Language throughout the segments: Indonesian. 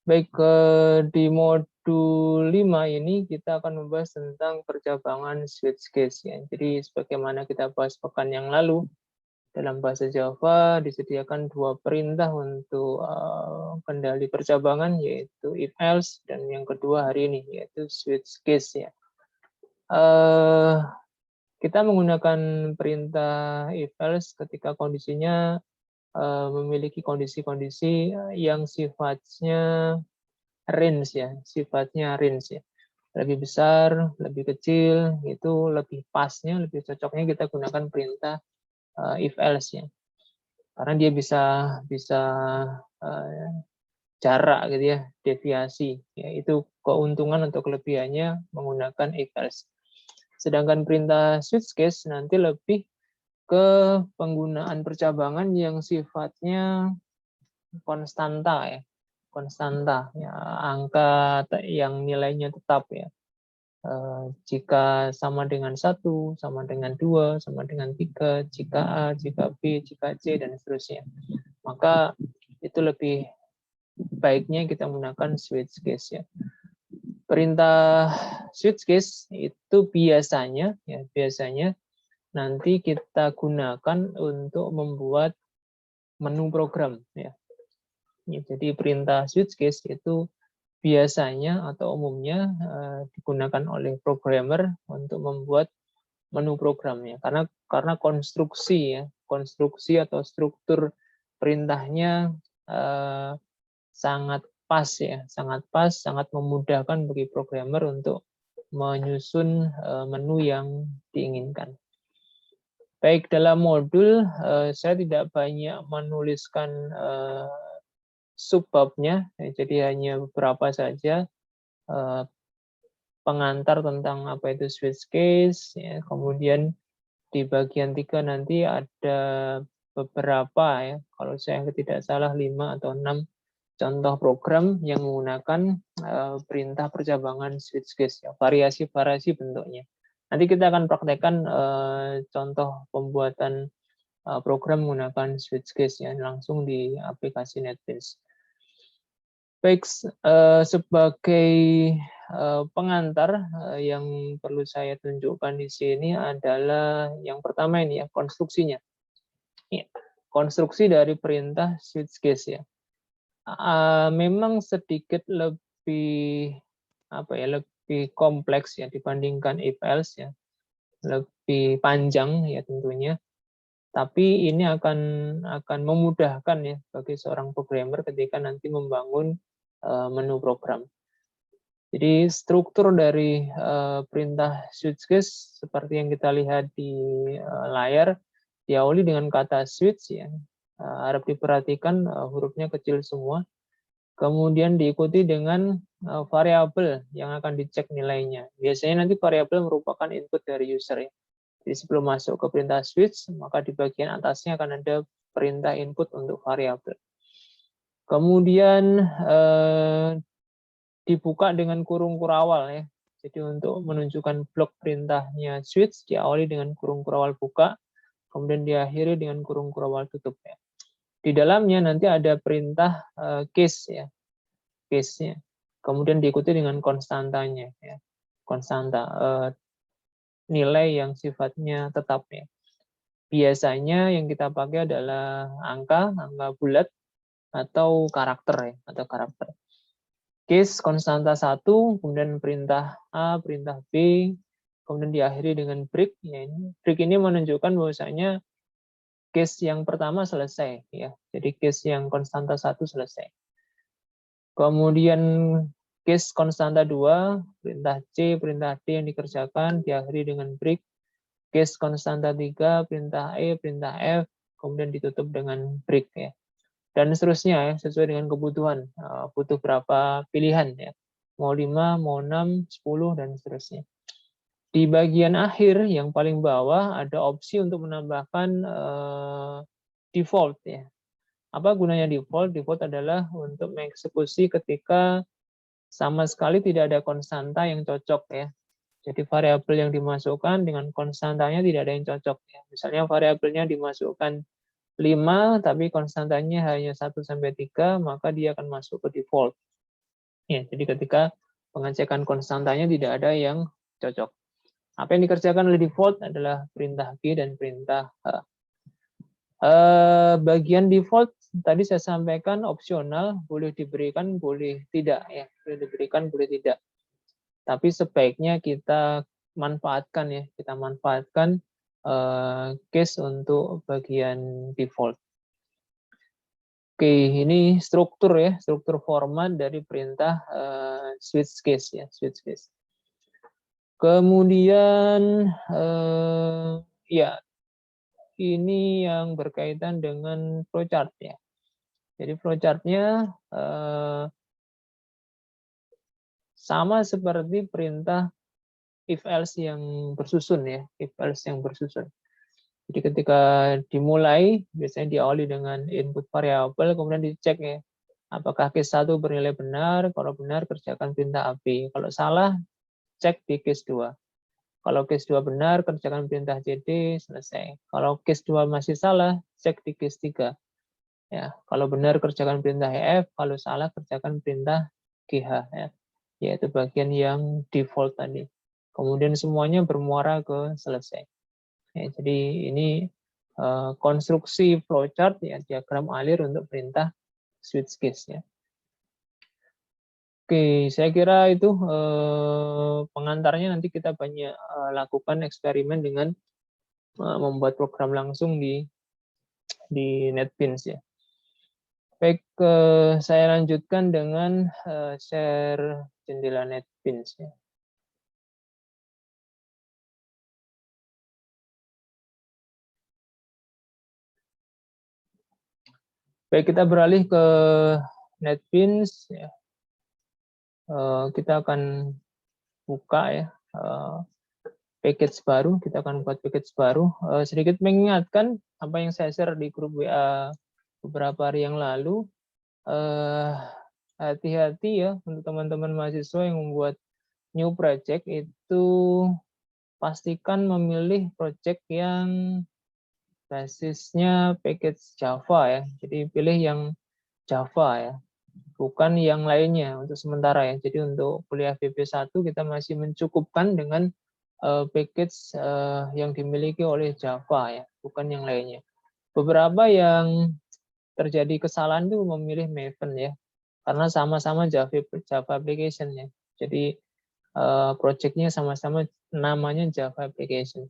Baik, di modul 5 ini kita akan membahas tentang percabangan switch case ya. Jadi sebagaimana kita bahas pekan yang lalu, dalam bahasa Java disediakan dua perintah untuk kendali percabangan, yaitu if else, dan yang kedua hari ini yaitu switch case ya. Kita menggunakan perintah if else ketika kondisinya memiliki kondisi-kondisi yang sifatnya range ya, lebih besar, lebih kecil, itu lebih pasnya, lebih cocoknya kita gunakan perintah if else ya, karena dia bisa jarak gitu ya, deviasi ya, itu keuntungan atau kelebihannya menggunakan if else. Sedangkan perintah switch case nanti lebih ke penggunaan percabangan yang sifatnya konstanta ya, angka yang nilainya tetap ya. Jika sama dengan 1, sama dengan 2, sama dengan 3, jika A, jika B, jika C, dan seterusnya. Maka itu lebih baiknya kita menggunakan switch case ya. Perintah switch case itu biasanya nanti kita gunakan untuk membuat menu program ya. Jadi perintah switch case itu biasanya atau umumnya digunakan oleh programmer untuk membuat menu programnya, karena konstruksi atau struktur perintahnya sangat pas, sangat memudahkan bagi programmer untuk menyusun menu yang diinginkan. Baik, dalam modul saya tidak banyak menuliskan subbabnya, jadi hanya beberapa saja pengantar tentang apa itu switch case ya. Kemudian di bagian 3 nanti ada beberapa ya, kalau saya tidak salah 5 atau 6 contoh program yang menggunakan perintah percabangan switch case ya, variasi-variasi bentuknya. Nanti kita akan praktekkan contoh pembuatan program menggunakan switch case ya, langsung di aplikasi NetBeans. Baik, sebagai pengantar yang perlu saya tunjukkan di sini adalah yang pertama ini ya, konstruksinya. Ya, konstruksi dari perintah switch case ya. Memang sedikit lebih lebih kompleks ya dibandingkan if else ya. Lebih panjang ya tentunya. Tapi ini akan memudahkan ya bagi seorang programmer ketika nanti membangun menu program. Jadi struktur dari perintah switch case seperti yang kita lihat di layar, diawali dengan kata switch ya. Harap diperhatikan hurufnya kecil semua. Kemudian diikuti dengan variabel yang akan dicek nilainya. Biasanya nanti variabel merupakan input dari user ya. Jadi sebelum masuk ke perintah switch, maka di bagian atasnya akan ada perintah input untuk variabel. Kemudian dibuka dengan kurung kurawal ya. Jadi untuk menunjukkan blok perintahnya switch diawali dengan kurung kurawal buka, kemudian diakhiri dengan kurung kurawal tutup ya. Di dalamnya nanti ada perintah case ya, case-nya. Kemudian diikuti dengan konstantanya ya. Konstanta nilai yang sifatnya tetap ya. Biasanya yang kita pakai adalah angka bulat atau karakter ya, atau karakter. Case konstanta 1, kemudian perintah A, perintah B, kemudian diakhiri dengan break. Ya, break ini menunjukkan bahwasanya case yang pertama selesai ya. Jadi case yang konstanta 1 selesai. Kemudian case konstanta 2, perintah C, perintah D yang dikerjakan, diakhiri dengan break. Case konstanta 3, perintah E, perintah F, kemudian ditutup dengan break ya. Dan seterusnya ya, sesuai dengan kebutuhan. Butuh berapa pilihan ya. Mau 5, mau 6, 10, dan seterusnya. Di bagian akhir yang paling bawah ada opsi untuk menambahkan default ya. Apa gunanya default? Default adalah untuk mengeksekusi ketika sama sekali tidak ada konstanta yang cocok ya. Jadi variabel yang dimasukkan dengan konstantanya tidak ada yang cocok ya. Misalnya variabelnya dimasukkan 5, tapi konstantanya hanya 1 sampai 3, maka dia akan masuk ke default. Ya, jadi ketika pengecekan konstantanya tidak ada yang cocok. Apa yang dikerjakan oleh default adalah perintah G dan perintah H. Bagian default tadi saya sampaikan opsional, boleh diberikan, boleh tidak, ya, boleh diberikan, boleh tidak. Tapi sebaiknya kita manfaatkan, ya, kita manfaatkan case untuk bagian default. Oke, ini struktur, ya, struktur format dari perintah switch case, ya, switch case. Kemudian ya, ini yang berkaitan dengan flowchart, ya. Jadi flowchart-nya sama seperti perintah if else yang bersusun, ya, if else yang bersusun. Jadi ketika dimulai biasanya diawali dengan input variabel, kemudian dicek, ya, apakah case 1 bernilai benar, kalau benar kerjakan perintah AB, kalau salah cek di case 2. Kalau case 2 benar, kerjakan perintah CD, selesai. Kalau case 2 masih salah, cek di case 3. Ya, kalau benar kerjakan perintah EF, kalau salah kerjakan perintah GH, ya. Yaitu bagian yang default tadi. Kemudian semuanya bermuara ke selesai. Ya, jadi ini konstruksi flowchart, ya, diagram alir untuk perintah switch case, ya. Oke, saya kira itu pengantarnya. Nanti kita banyak lakukan eksperimen dengan membuat program langsung di NetBeans, ya. Baik, saya lanjutkan dengan share jendela NetBeans, ya. Baik, kita beralih ke NetBeans, ya. Kita akan buka, ya, package baru. Kita akan buat package baru. Sedikit mengingatkan apa yang saya share di grup WA beberapa hari yang lalu. Hati-hati, ya, untuk teman-teman mahasiswa yang membuat new project itu pastikan memilih project yang basisnya package Java, ya. Jadi pilih yang Java, ya, bukan yang lainnya untuk sementara, ya. Jadi untuk kuliah BP1 kita masih mencukupkan dengan package yang dimiliki oleh Java, ya, bukan yang lainnya. Beberapa yang terjadi kesalahan itu memilih Maven, ya, karena sama-sama Java application, ya. Jadi project-nya sama-sama namanya Java application.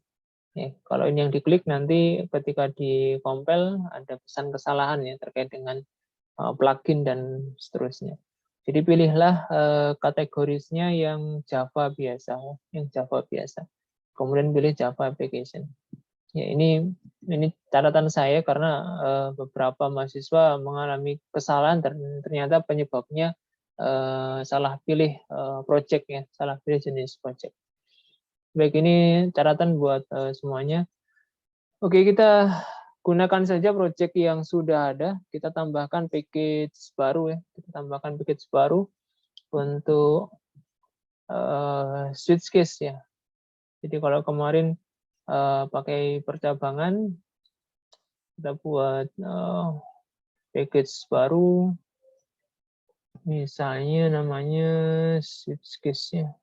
Ya, kalau ini yang diklik nanti ketika di-compile ada pesan kesalahan, ya, terkait dengan plugin dan seterusnya. Jadi pilihlah kategorisnya yang Java biasa, yang Java biasa. Kemudian pilih Java application. Ya, ini catatan saya karena beberapa mahasiswa mengalami kesalahan dan ternyata penyebabnya salah pilih project, ya, salah pilih jenis project. Baik, ini catatan buat semuanya. Oke, kita gunakan saja project yang sudah ada. Kita tambahkan package baru, ya. Kita tambahkan package baru untuk switch case, ya. Jadi kalau kemarin pakai percabangan, kita buat package baru, misalnya namanya switch case, ya.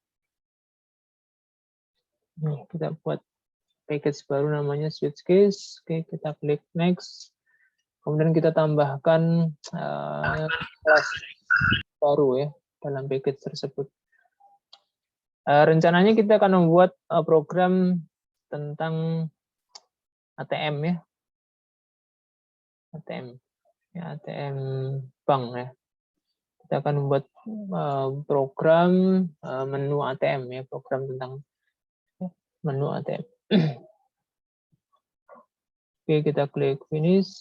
Nih, kita buat package baru namanya switch case. Oke, kita klik next. Kemudian kita tambahkan kelas baru, ya, dalam package tersebut. Rencananya kita akan membuat program tentang ATM, ya. ATM, ya, ATM bank, ya. Kita akan membuat program menu ATM, ya, program tentang menu ATM. Oke, kita klik finish.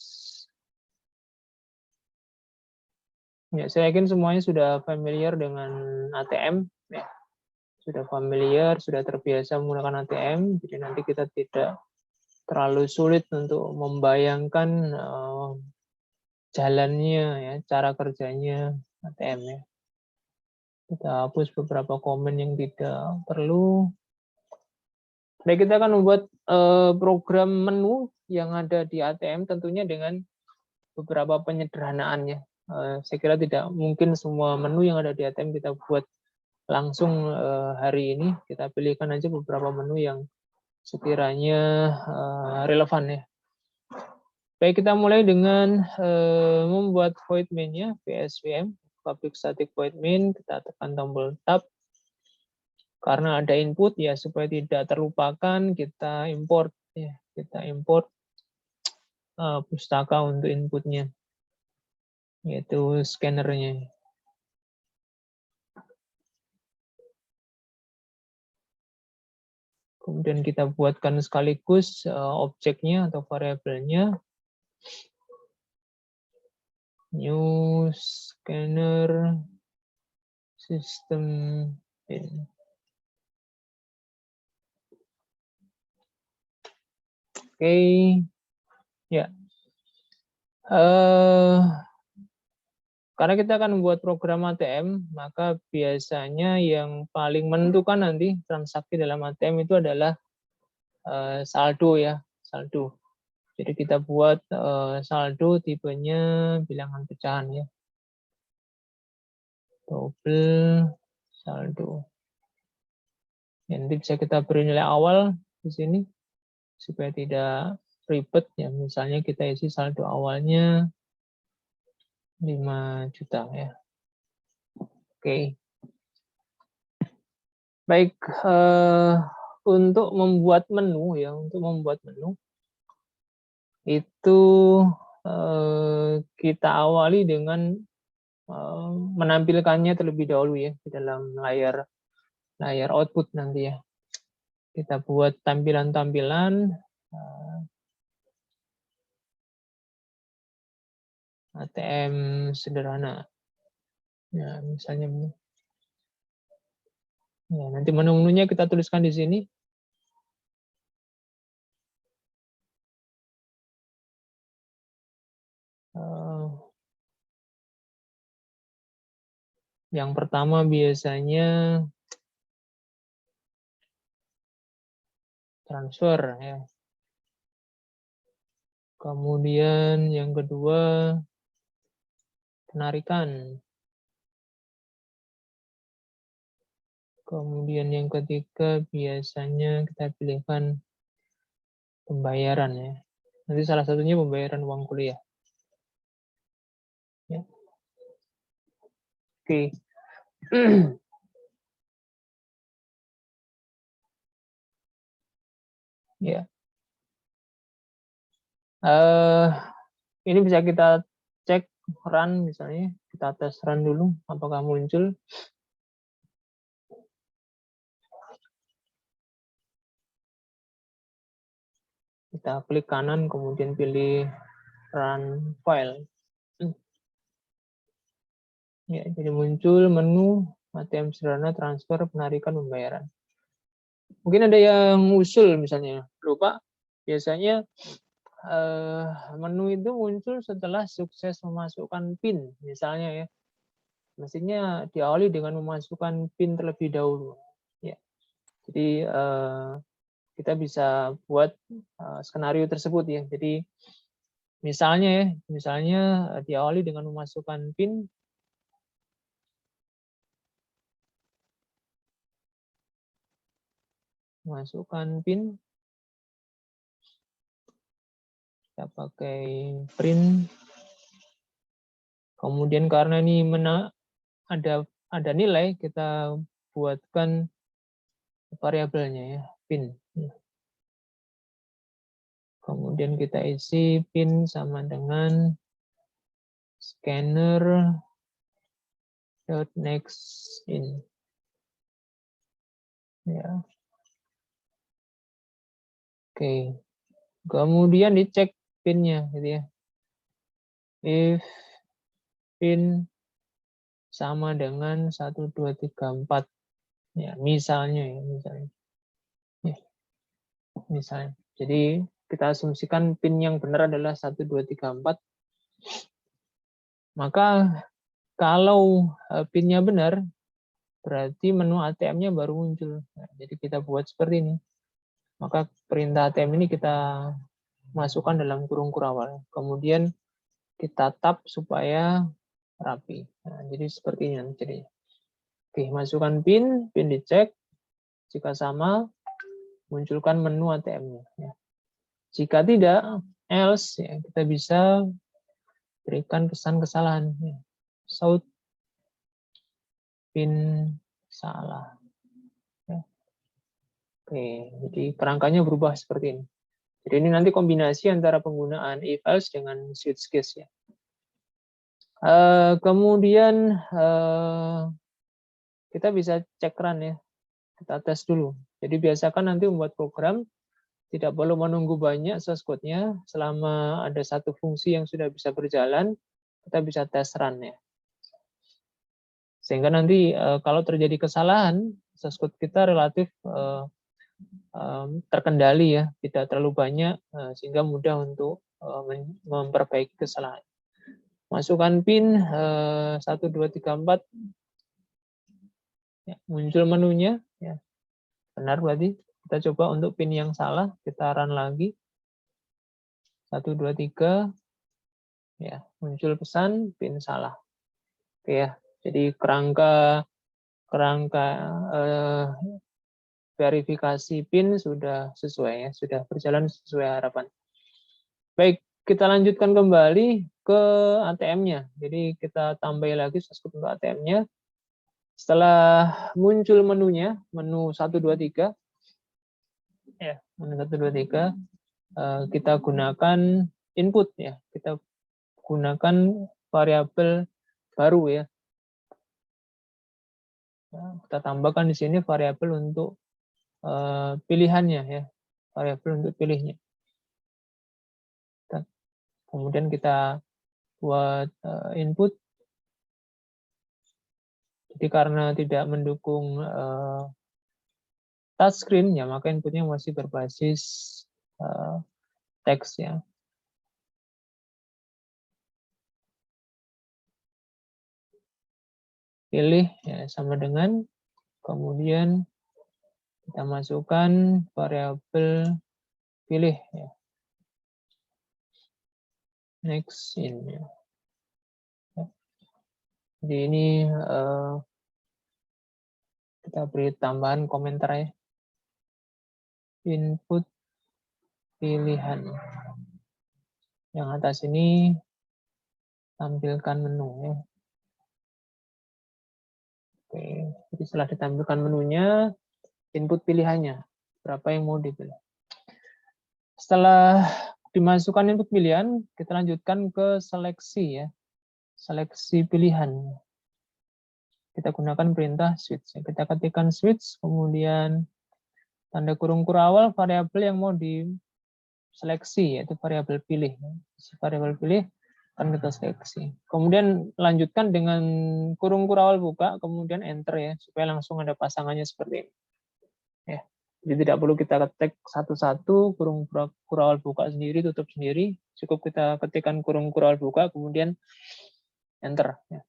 Ya, saya yakin semuanya sudah familiar dengan ATM, ya. Sudah familiar, sudah terbiasa menggunakan ATM, jadi nanti kita tidak terlalu sulit untuk membayangkan jalannya, ya, cara kerjanya ATM, ya. Kita hapus beberapa komen yang tidak perlu. Baik, kita akan membuat program menu yang ada di ATM tentunya dengan beberapa penyederhanaannya. Saya kira tidak mungkin semua menu yang ada di ATM kita buat langsung hari ini. Kita pilihkan aja beberapa menu yang sekiranya relevan ya. Baik, kita mulai dengan membuat void main-nya, PSVM, public static void main. Kita tekan tombol tab. Karena ada input ya, supaya tidak terlupakan kita import ya, kita import pustaka untuk inputnya, yaitu scannernya. Kemudian kita buatkan sekaligus objeknya atau variabelnya. New scanner system in. Oke, ya. Karena kita akan membuat program ATM, maka biasanya yang paling menentukan nanti transaksi dalam ATM itu adalah saldo ya, saldo. Jadi kita buat saldo tipenya bilangan pecahan ya. Double saldo. Nanti bisa kita beri nilai awal di sini supaya tidak ribet ya. Misalnya kita isi saldo awalnya 5 juta ya. Oke. Baik, untuk membuat menu ya, itu kita awali dengan menampilkannya terlebih dahulu ya di dalam layar output nanti ya. Kita buat tampilan-tampilan ATM sederhana. Ya, misalnya ini. Ya, nanti menu-menunya kita tuliskan di sini. Yang pertama biasanya transfer ya. Kemudian yang kedua penarikan. Kemudian yang ketiga biasanya kita pilihkan pembayaran ya. Nanti salah satunya pembayaran uang kuliah. Ya. Oke. Ya. Ini bisa kita cek run misalnya, kita tes run dulu apakah muncul. Kita klik kanan kemudian pilih run file. Ya, jadi muncul menu ATM sederhana, transfer, penarikan, pembayaran. Mungkin ada yang usul misalnya, lupa biasanya menu itu muncul setelah sukses memasukkan PIN misalnya ya. Mestinya diawali dengan memasukkan PIN terlebih dahulu. Ya. Jadi kita bisa buat skenario tersebut ya. Jadi misalnya diawali dengan memasukkan PIN. Masukkan PIN. Kita pakai print. Kemudian karena ini ada nilai, kita buatkan variabelnya ya, PIN. Kemudian kita isi PIN sama dengan scanner next in. Ya. Oke. Kemudian dicek PIN-nya gitu ya. If PIN sama dengan 1 2 3 4. Ya, misalnya ya, misalnya. Ya. Misalnya. Jadi kita asumsikan PIN yang benar adalah 1 2 3 4. Maka kalau PIN-nya benar, berarti menu ATM-nya baru muncul. Nah, jadi kita buat seperti ini. maka perintah ATM ini kita masukkan dalam kurung kurawal. Kemudian kita tap supaya rapi. Nah, jadi seperti ini jadi. Oke, masukkan PIN dicek. Jika sama, munculkan menu ATM-nya. Ya. Jika tidak, else, ya, kita bisa berikan pesan kesalahan. Ya. Shout PIN salah. Ya. Oke, jadi kerangkanya berubah seperti ini. Jadi ini nanti kombinasi antara penggunaan if else dengan switch case ya. Kemudian kita bisa cek run ya. Kita tes dulu. Jadi biasakan nanti membuat program tidak perlu menunggu banyak source code-nya. Selama ada satu fungsi yang sudah bisa berjalan, kita bisa tes run ya. Sehingga nanti kalau terjadi kesalahan, source code kita relatif terkendali ya, tidak terlalu banyak, sehingga mudah untuk memperbaiki kesalahan. Masukkan PIN 1, 2, 3, 4, ya, muncul menunya, ya. Benar berarti. Kita coba untuk PIN yang salah, kita run lagi. 1, 2, 3, ya, muncul pesan PIN salah. Oke ya, jadi kerangka verifikasi PIN sudah sesuai ya, sudah berjalan sesuai harapan. Baik, kita lanjutkan kembali ke ATM-nya. Jadi kita tambah lagi source code untuk ATM-nya. Setelah muncul menunya, menu 1, 2, 3, ya, menu 1, 2, 3, kita gunakan input ya. Kita gunakan variabel baru ya. Kita tambahkan di sini variabel untuk pilihannya ya, variabel untuk pilihnya. Kemudian kita buat input. Jadi karena tidak mendukung touchscreen ya, maka inputnya masih berbasis teks ya. Pilih ya sama dengan, kemudian kita masukkan variabel pilih ya. Next in ya. Jadi ini kita beri tambahan komentar ya. Input pilihan. Yang atas ini tampilkan menu ya. Oke, jadi setelah ditampilkan menunya, input pilihannya berapa yang mau dipilih. Setelah dimasukkan input pilihan, kita lanjutkan ke seleksi ya. Seleksi pilihan. Kita gunakan perintah switch. Kita ketikkan switch, kemudian tanda kurung kurawal variabel yang mau diseleksi, yaitu variabel pilih. Variabel pilih akan kita seleksi. Kemudian lanjutkan dengan kurung kurawal buka, kemudian enter ya, supaya langsung ada pasangannya seperti ini. Ya. Jadi tidak perlu kita ketik satu-satu, kurung kurawal buka sendiri, tutup sendiri. Cukup kita ketikkan kurung kurawal buka, kemudian enter. Ya.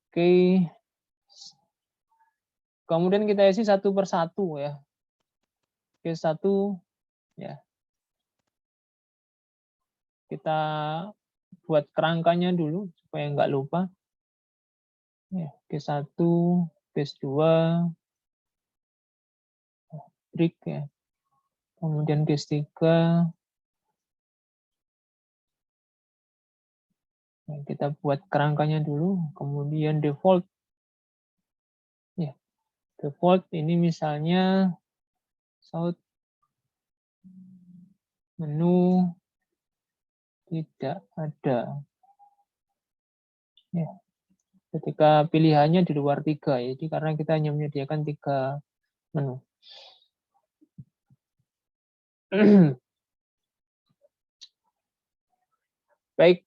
Oke. Kemudian kita isi satu persatu ya. Oke, satu ya. Kita buat kerangkanya dulu supaya nggak lupa. Ya, Q1, Q2, break ya. Kemudian Q3. Ya, kita buat kerangkanya dulu, kemudian default. Ya, default ini misalnya shout menu tidak ada. Ya, ketika pilihannya di luar 3, jadi karena kita hanya menyediakan 3 menu. Baik,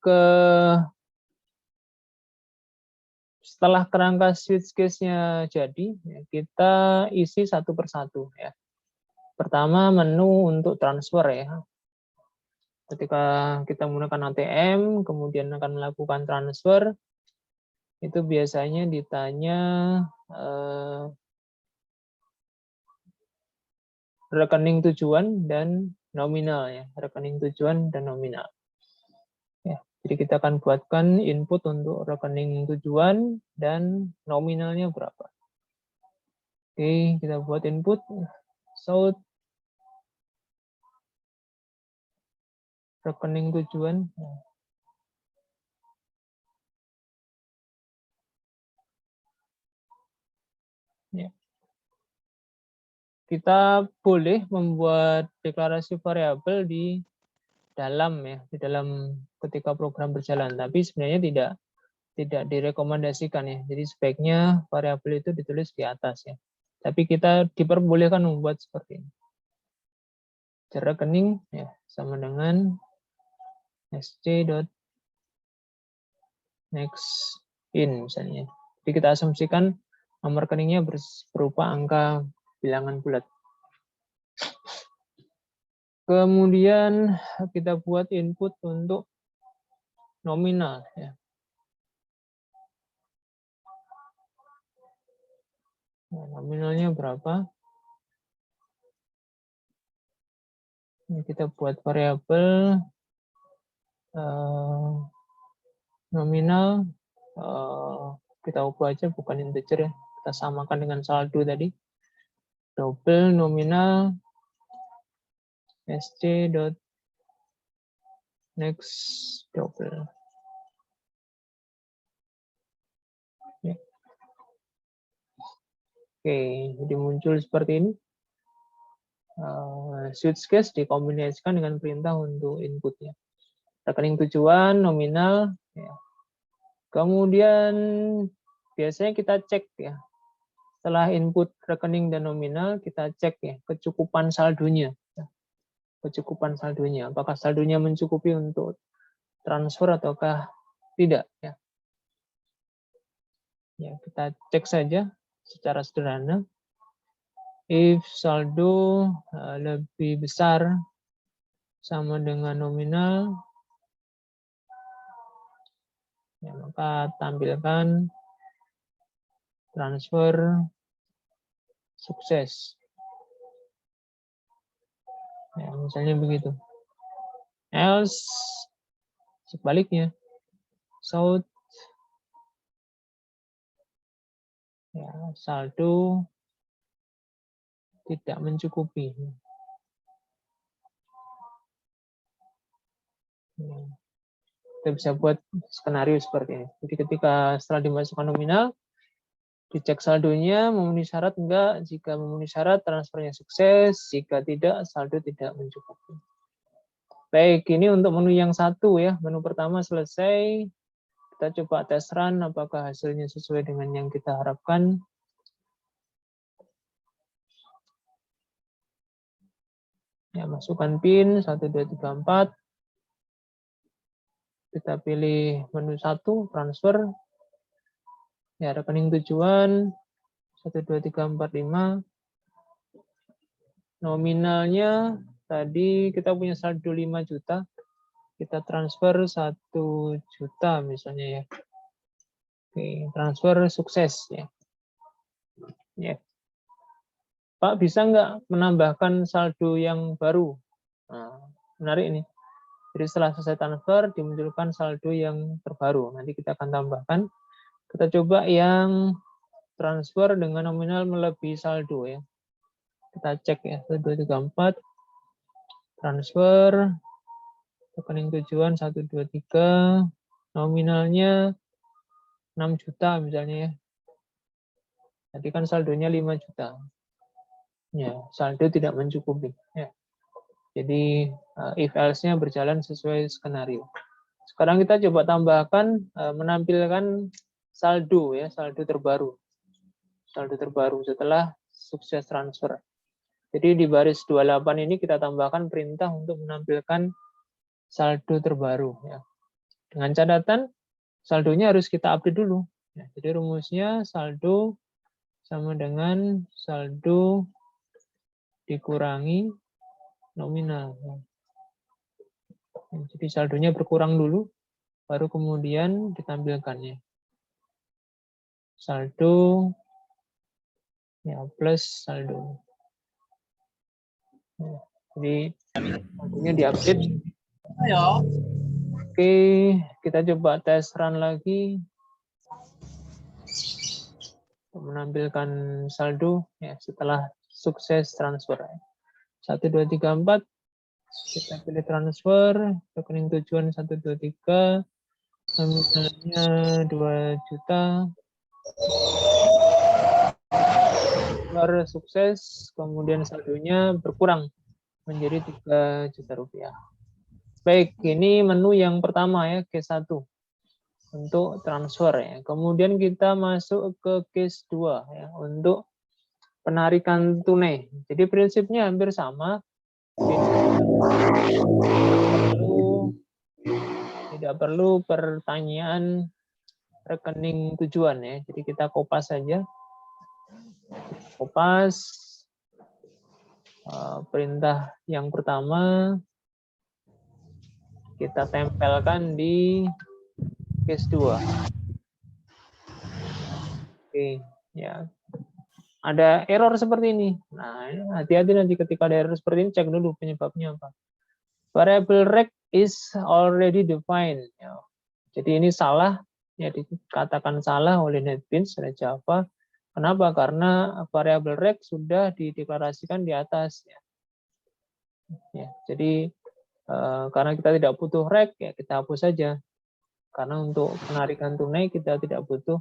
setelah kerangka switch case-nya jadi, ya, kita isi satu persatu ya. Pertama menu untuk transfer ya. Ketika kita menggunakan ATM, kemudian akan melakukan transfer, itu biasanya ditanya rekening tujuan dan nominal ya, rekening tujuan dan nominal. Ya, jadi kita akan buatkan input untuk rekening tujuan dan nominalnya berapa. Oke, kita buat input south rekening tujuan. Ya. Kita boleh membuat deklarasi variabel di dalam ya, di dalam ketika program berjalan, tapi sebenarnya tidak direkomendasikan ya. Jadi sebaiknya variabel itu ditulis di atas ya. Tapi kita diperbolehkan membuat seperti ini. Rekening ya sama dengan sc.next in misalnya. Jadi kita asumsikan nomor rekeningnya berupa angka bilangan bulat. Kemudian kita buat input untuk nominal ya. Nah, nominalnya berapa? Ini kita buat variabel nominal, kita ubah aja bukan integer ya, kita samakan dengan saldo tadi. Double nominal sc.next double. Ya. Oke, jadi muncul seperti ini. Switch case dikombinasikan dengan perintah untuk inputnya. Rekening tujuan, nominal. Ya. Kemudian biasanya kita cek ya. Setelah input rekening dan nominal, kita cek ya kecukupan saldonya. Kecukupan saldonya. Apakah saldonya mencukupi untuk transfer ataukah tidak ya. Ya, kita cek saja secara sederhana. If saldo lebih besar sama dengan nominal, ya, maka tampilkan transfer sukses. Ya, misalnya begitu. Else sebaliknya, south ya, saldo tidak mencukupi. Ya. Kita bisa buat skenario seperti ini. Jadi ketika setelah dimasukkan nominal, dicek saldonya memenuhi syarat enggak. Jika memenuhi syarat, transfernya sukses. Jika tidak, saldo tidak mencukupi. Baik, ini untuk menu yang satu ya. Menu pertama selesai. Kita coba tes run apakah hasilnya sesuai dengan yang kita harapkan. Ya, masukkan PIN 1234. Kita pilih menu 1, transfer. Ya, rekening tujuan 12345. Nominalnya tadi kita punya saldo 5 juta. Kita transfer 1 juta misalnya ya. Oke, transfer sukses ya. Ya. Pak, bisa nggak menambahkan saldo yang baru? Nah, menarik ini. Jadi setelah selesai transfer, dimunculkan saldo yang terbaru. Nanti kita akan tambahkan. Kita coba yang transfer dengan nominal melebihi saldo ya. Kita cek ya, 1234. Transfer, rekening tujuan 123, nominalnya 6 juta misalnya ya. Tadi kan saldonya 5 juta. Ya, saldo tidak mencukupi. Ya. Jadi if else-nya berjalan sesuai skenario. Sekarang kita coba tambahkan menampilkan saldo ya, saldo terbaru. Saldo terbaru setelah sukses transfer. Jadi di baris 28 ini kita tambahkan perintah untuk menampilkan saldo terbaru ya. Dengan catatan saldonya harus kita update dulu. Ya, jadi rumusnya saldo sama dengan saldo dikurangi nominal. Jadi saldonya berkurang dulu, baru kemudian ditampilkannya. Saldo ya plus saldo. Jadi tentunya diupdate. Oke, kita coba tes run lagi untuk menampilkan saldo ya setelah sukses transfer. 1, 2, 3, 4. Kita pilih transfer, rekening tujuan 1, 2, 3, nominalnya 2 juta. Transfer sukses, kemudian saldonya berkurang menjadi 3 juta rupiah. Baik, ini menu yang pertama ya, case 1 untuk transfer ya. Kemudian kita masuk ke case 2 ya, untuk penarikan tunai. Jadi prinsipnya hampir sama. Tidak perlu pertanyaan rekening tujuan ya. Jadi kita kopas saja. Kopas perintah yang pertama kita tempelkan di case 2. Oke, ya. Ada error seperti ini. Nah, hati-hati nanti ketika ada error seperti ini, cek dulu penyebabnya apa. Variable rect is already defined. Ya. Jadi ini salah, ya dikatakan salah oleh NetBeans oleh Java. Kenapa? Karena variable rect sudah dideklarasikan di atas. Ya, jadi karena kita tidak butuh rect, ya kita hapus saja. Karena untuk penarikan tunai kita tidak butuh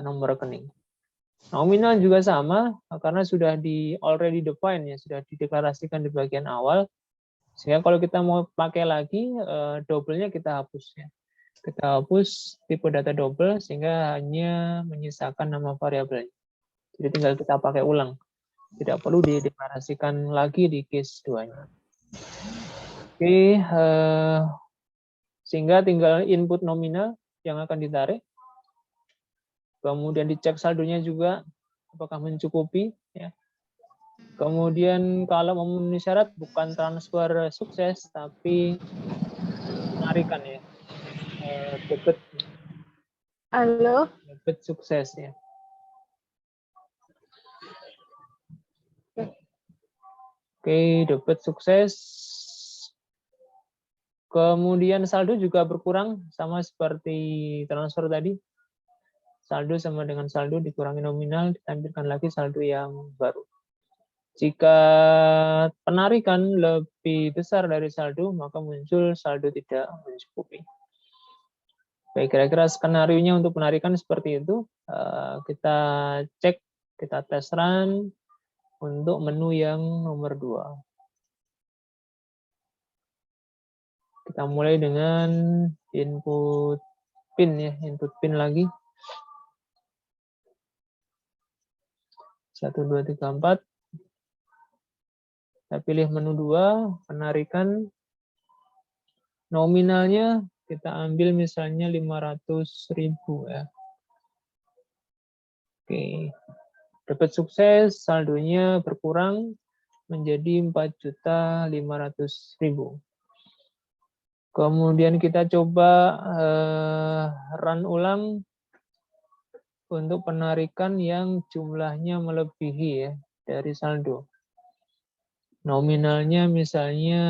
nomor rekening. Nominal juga sama, karena sudah already defined, ya sudah dideklarasikan di bagian awal. Sehingga kalau kita mau pakai lagi, double-nya kita hapus. Ya. Kita hapus tipe data double, sehingga hanya menyisakan nama variabelnya. Jadi tinggal kita pakai ulang. Tidak perlu dideklarasikan lagi di case 2-nya. Oke, sehingga tinggal input nominal yang akan ditarik. Kemudian dicek saldonya juga, apakah mencukupi. Ya. Kemudian kalau memenuhi syarat, bukan transfer sukses, tapi penarikan ya. Debit. Halo. Debit sukses ya. Oke, debit sukses. Kemudian saldo juga berkurang, sama seperti transfer tadi. Saldo sama dengan saldo, dikurangi nominal, ditampilkan lagi saldo yang baru. Jika penarikan lebih besar dari saldo, maka muncul saldo tidak mencukupi. Baik, kira-kira skenario-nya untuk penarikan seperti itu. Kita cek, kita tes run untuk menu yang nomor 2. Kita mulai dengan input PIN ya, input PIN lagi. 1, 2, 3, 4. Kita pilih menu 2, penarikan. Nominalnya kita ambil misalnya 500.000 ya. Oke. Dapat sukses, saldonya berkurang menjadi 4.500.000. Kemudian kita coba run ulang untuk penarikan yang jumlahnya melebihi ya dari saldo. Nominalnya misalnya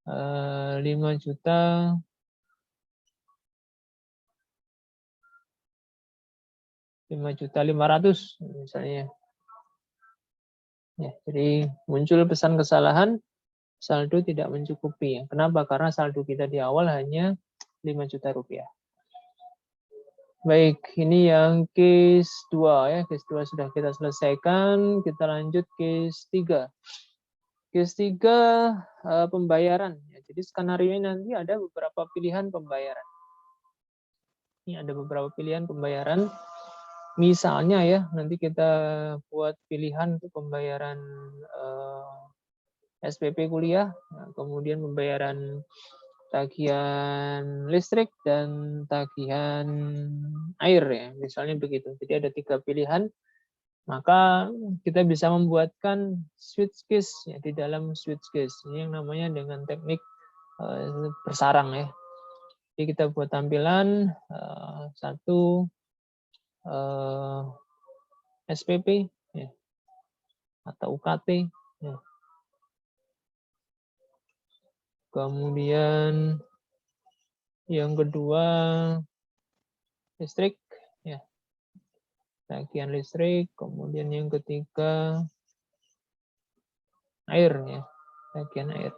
5.500.000 misalnya. Ya, jadi muncul pesan kesalahan, saldo tidak mencukupi. Kenapa? Karena saldo kita di awal hanya 5 juta rupiah. Baik, ini yang case 2 ya. Case 2 sudah kita selesaikan. Kita lanjut case 3. Case 3 pembayaran. Jadi skenario ini nanti ada beberapa pilihan pembayaran. Ini ada beberapa pilihan pembayaran. Misalnya ya, nanti kita buat pilihan untuk pembayaran SPP kuliah, kemudian pembayaran tagihan listrik dan tagihan air ya, misalnya begitu. Jadi ada 3 pilihan, maka kita bisa membuatkan switch case ya, di dalam switch case. Ini yang namanya dengan teknik bersarang ya. Jadi kita buat tampilan satu SPP ya, atau UKT ya. Kemudian yang kedua listrik, ya, tagihan listrik. Kemudian yang ketiga air, ya, tagihan air.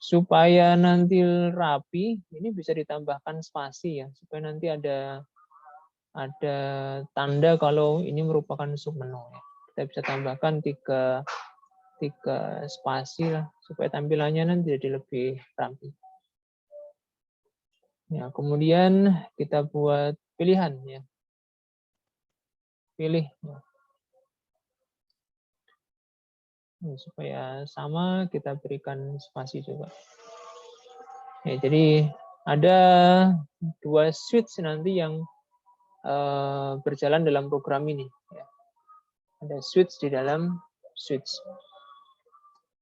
Supaya nanti rapi, ini bisa ditambahkan spasi ya, supaya nanti ada tanda kalau ini merupakan submenu. Ya. Kita bisa tambahkan tiga spasi lah, supaya tampilannya nanti jadi lebih rapi. Ya, kemudian kita buat pilihan ya. Pilih ya. Supaya sama kita berikan spasi juga. Ya, jadi ada dua switch nanti yang berjalan dalam program ini. Ya. Ada switch di dalam switch.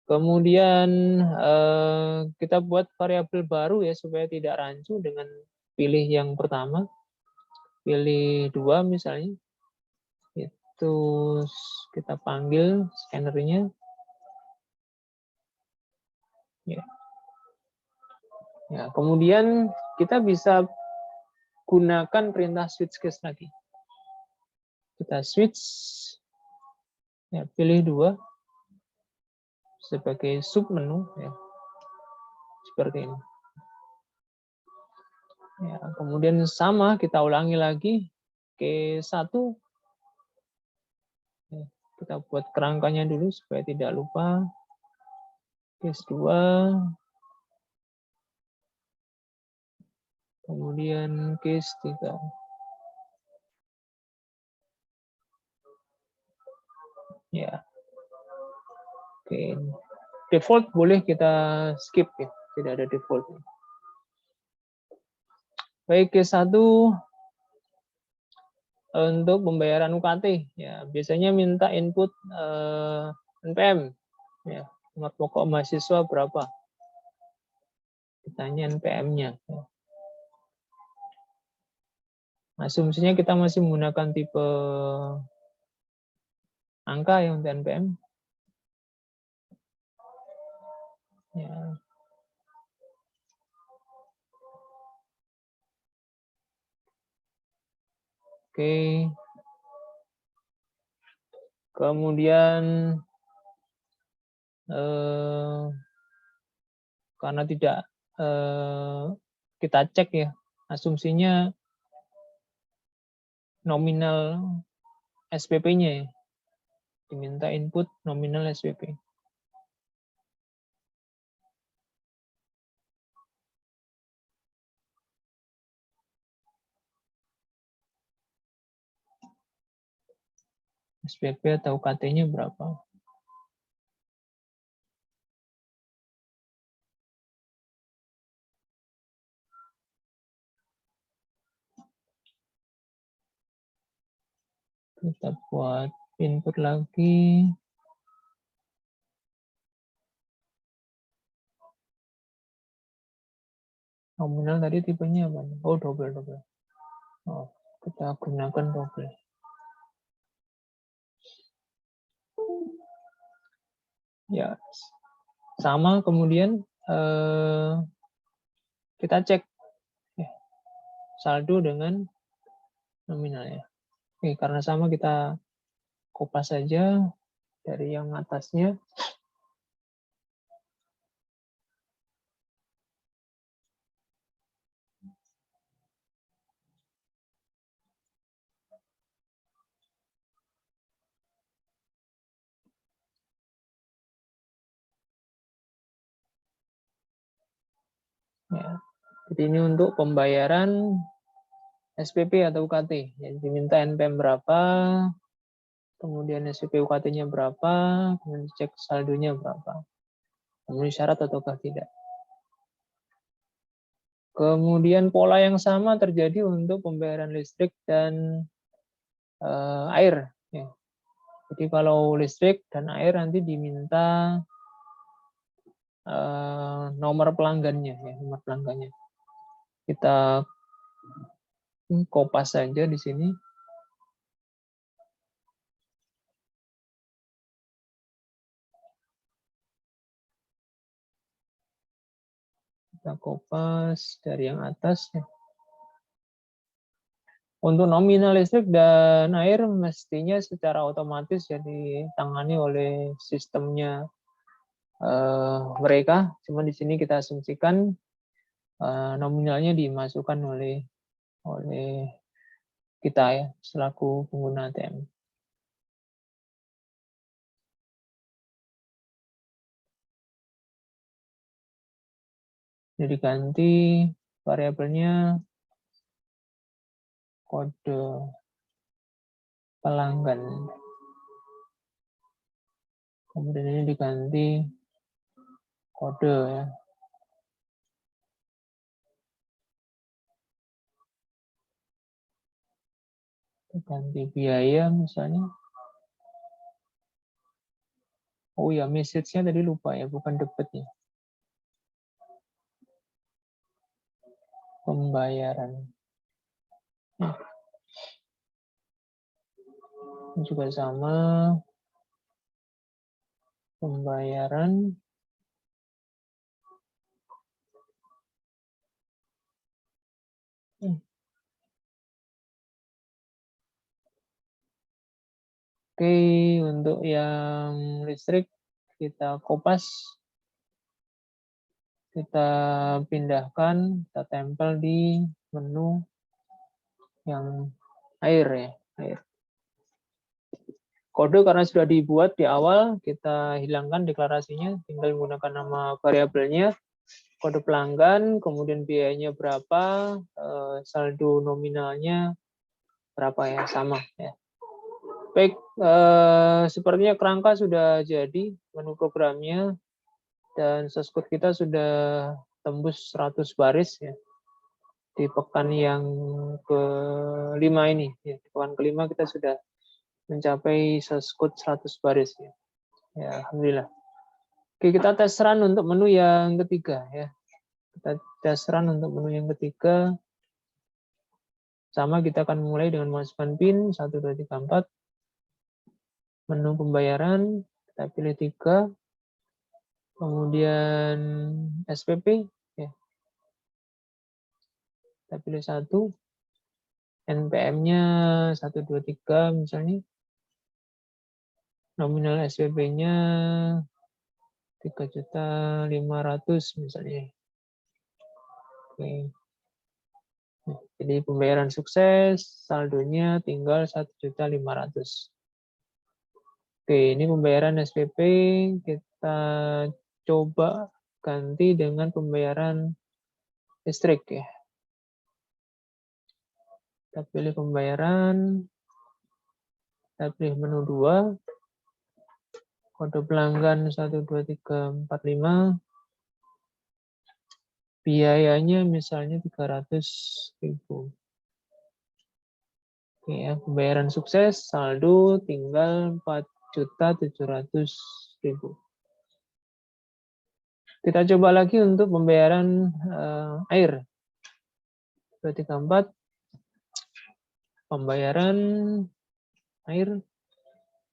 Kemudian kita buat variabel baru ya supaya tidak rancu dengan pilih yang pertama. Pilih 2 misalnya. Itu kita panggil scannernya. Ya. Ya, kemudian kita bisa gunakan perintah switch case lagi. Kita switch, ya, pilih 2 sebagai submenu, ya, seperti ini. Ya, kemudian sama kita ulangi lagi Q1. Ya, kita buat kerangkanya dulu supaya tidak lupa. Case 2. Kemudian case 3. Ya. Oke. Default boleh kita skip ya, tidak ada default. Baik, case 1 untuk pembayaran UKT ya, biasanya minta input NPM ya, nomor pokok mahasiswa berapa. Ditanya NPM-nya. Ya. Asumsinya kita masih menggunakan tipe angka ya untuk NPM. Ya. Oke. Kemudian karena tidak kita cek ya, asumsinya nominal SPP-nya ya. Diminta input nominal SPP. SPP atau UKT-nya berapa? Kita buat input lagi. Nominal tadi tipenya apa? Oh, double. Oh, kita gunakan double. Ya, sama kemudian kita cek ya, saldo dengan nominalnya. Oke, karena sama kita kopas saja dari yang atasnya. Ya. Jadi ini untuk pembayaran SPP atau UKT. Jadi diminta NPM berapa, kemudian SPP UKT-nya berapa, kemudian cek saldonya berapa. Memenuhi syarat ataukah tidak. Kemudian pola yang sama terjadi untuk pembayaran listrik dan air. Ya. Jadi kalau listrik dan air nanti diminta nomor pelanggannya, ya, nomor pelanggannya. Kita kopas saja di sini. Kita kopas dari yang atas. Ya. Untuk nominal listrik dan air mestinya secara otomatis ya ditangani oleh sistemnya mereka. Cuma di sini kita asumsikan nominalnya dimasukkan oleh kita ya selaku pengguna ATM. Jadi ganti variabelnya kode pelanggan. Kemudian ini diganti kode ya. Ganti biaya misalnya. Oh ya, message-nya tadi lupa ya, bukan debitnya. Pembayaran. Ini juga sama. Pembayaran. Oke, untuk yang listrik kita kopas, kita pindahkan, kita tempel di menu yang air ya, air. Kode karena sudah dibuat di awal, kita hilangkan deklarasinya, tinggal menggunakan nama variabelnya, kode pelanggan, kemudian biayanya berapa, saldo nominalnya berapa ya, sama ya. Baik, sepertinya kerangka sudah jadi, menu programnya, dan source code kita sudah tembus 100 baris ya. Di pekan yang ke-5 ini, ya, di pekan ke-5 kita sudah mencapai source code 100 baris ya. Ya, alhamdulillah. Oke, kita tes run untuk menu yang ketiga ya. Kita tes run untuk menu yang ketiga. Sama kita akan mulai dengan masukkan PIN 1 2 3 4. Menu pembayaran, kita pilih 3. Kemudian SPP, ya. Kita pilih 1. NPM-nya 1 2 3 misalnya. Nominal SPP-nya 3.500.000 misalnya. Oke. Nah, jadi pembayaran sukses, saldonya tinggal 1.500.000. Oke, ini pembayaran SPP, kita coba ganti dengan pembayaran listrik ya. Kita pilih pembayaran, kita pilih menu 2, kode pelanggan 12345, biayanya misalnya 300.000. Oke ya, pembayaran sukses, saldo tinggal 4.700.000. Kita coba lagi untuk pembayaran air. 234, pembayaran air,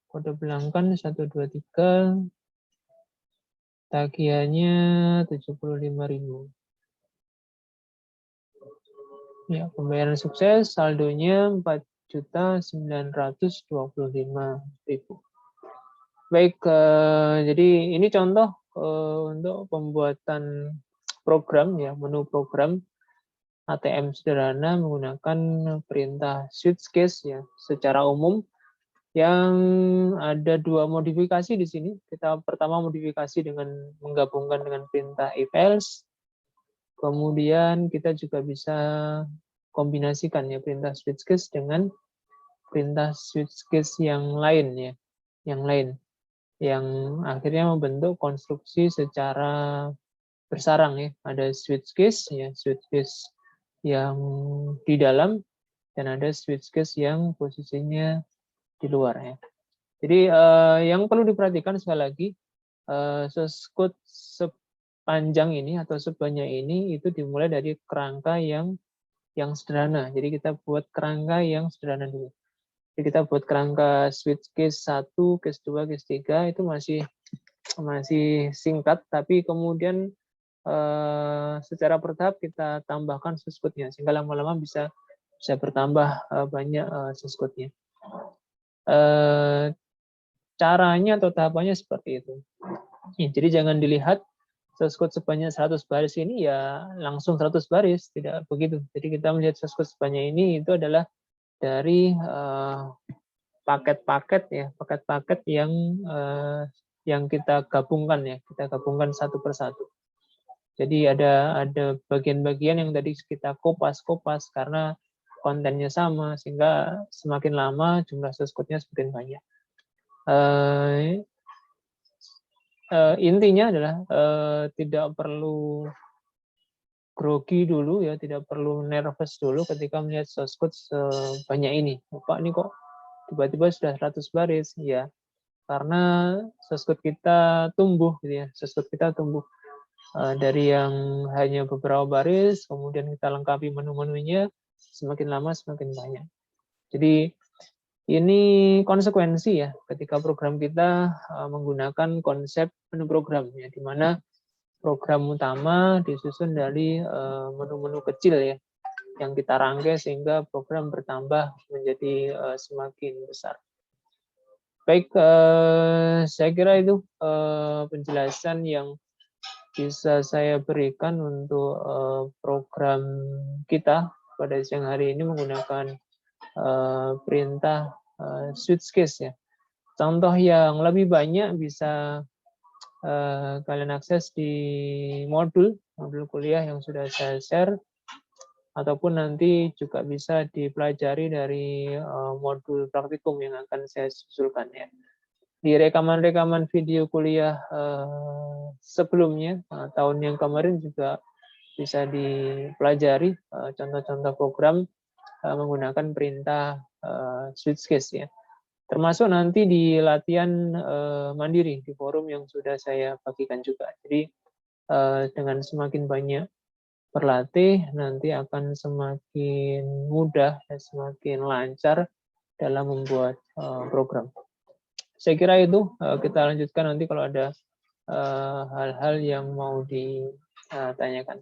kode pelanggan 123, tagihannya 75.000. Ya, pembayaran sukses, saldonya 4.925.000. Baik, jadi ini contoh untuk pembuatan program ya, menu program ATM sederhana menggunakan perintah switch case ya secara umum yang ada 2 modifikasi di sini. Kita pertama modifikasi dengan menggabungkan dengan perintah if else. Kemudian kita juga bisa kombinasikan ya perintah switch case dengan perintah switch case yang lain ya, yang lain yang akhirnya membentuk konstruksi secara bersarang ya. Ada switch case ya, switch case yang di dalam dan ada switch case yang posisinya di luar ya. Jadi yang perlu diperhatikan sekali lagi source code sepanjang ini atau sebanyak ini itu dimulai dari kerangka yang sederhana. Jadi kita buat kerangka yang sederhana dulu. Jadi kita buat kerangka switch case 1, case 2, case 3 itu masih singkat, tapi kemudian secara bertahap kita tambahkan source-code-nya sehingga lama-lama bisa bertambah banyak source-code-nya. Caranya atau tahapannya seperti itu. Ya, jadi jangan dilihat source code sebanyak 100 baris ini ya langsung 100 baris, tidak begitu. Jadi kita melihat source code sebanyak ini itu adalah dari paket-paket ya, paket-paket yang kita gabungkan ya, kita gabungkan satu persatu. Jadi ada bagian-bagian yang tadi kita kopas karena kontennya sama, sehingga semakin lama jumlah source code-nya semakin banyak. Intinya adalah tidak perlu grogi dulu ya, tidak perlu nervous dulu ketika melihat source code sebanyak ini. Pak, ini kok tiba-tiba sudah 100 baris? Ya, karena source code kita tumbuh gitu ya. Source code kita tumbuh dari yang hanya beberapa baris, kemudian kita lengkapi menu-menunya, semakin lama semakin banyak. Jadi ini konsekuensi ya ketika program kita menggunakan konsep menu program ya, di mana program utama disusun dari menu-menu kecil ya yang kita rangkai sehingga program bertambah menjadi semakin besar. Baik, saya kira itu penjelasan yang bisa saya berikan untuk program kita pada siang hari ini menggunakan perintah switch case ya. Contoh yang lebih banyak bisa kalian akses di modul kuliah yang sudah saya share, ataupun nanti juga bisa dipelajari dari modul praktikum yang akan saya susulkan ya. Di rekaman-rekaman video kuliah sebelumnya, tahun yang kemarin juga bisa dipelajari contoh-contoh program menggunakan perintah switch case ya. Termasuk nanti di latihan mandiri di forum yang sudah saya bagikan juga. Jadi dengan semakin banyak berlatih, nanti akan semakin mudah dan semakin lancar dalam membuat program. Saya kira itu, kita lanjutkan nanti kalau ada hal-hal yang mau ditanyakan.